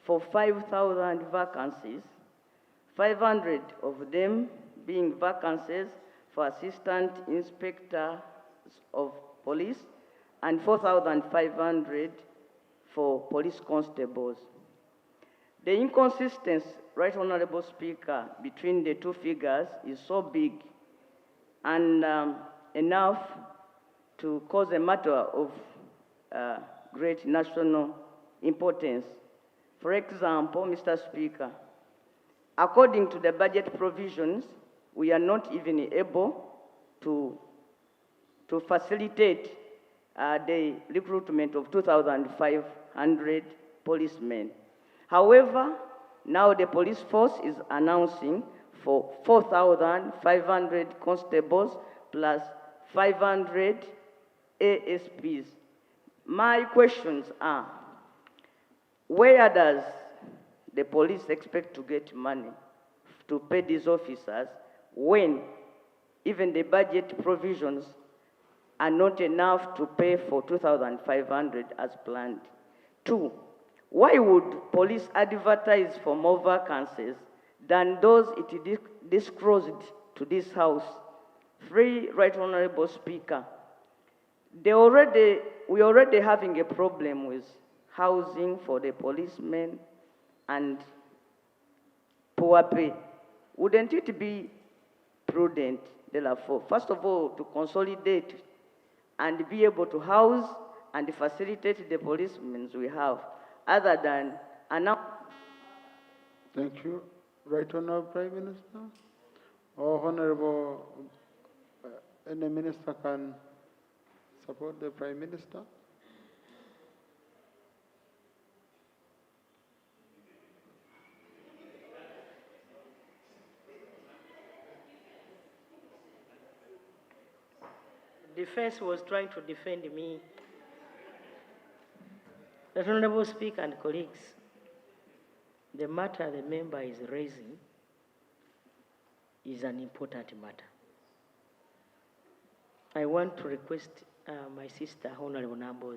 for 5,000 vacancies, 500 of them being vacancies for assistant inspectors of police and 4,500 for police constables. The inconsistency, Right Honorable Speaker, between the two figures is so big and enough to cause a matter of great national importance. For example, Mr. Speaker, according to the budget provisions, we are not even able to facilitate the recruitment of 2,500 policemen. However, now the police force is announcing for 4,500 constables plus 500 ASPs. My questions are, where does the police expect to get money to pay these officers when even the budget provisions are not enough to pay for 2,500 as planned? Two, why would police advertise for more vacancies than those it disclosed to this House? Three, Right Honorable Speaker, we already having a problem with housing for the policemen and poor pay. Wouldn't it be prudent therefore, first of all, to consolidate and be able to house and facilitate the policemen we have, other than announce. Thank you. Right Honorable Prime Minister, or Honorable, any minister can support the Prime Minister. Defense was trying to defend me. The Honorable Speaker and colleagues, the matter the member is raising is an important matter. I want to request my sister, Honorable Nambozi,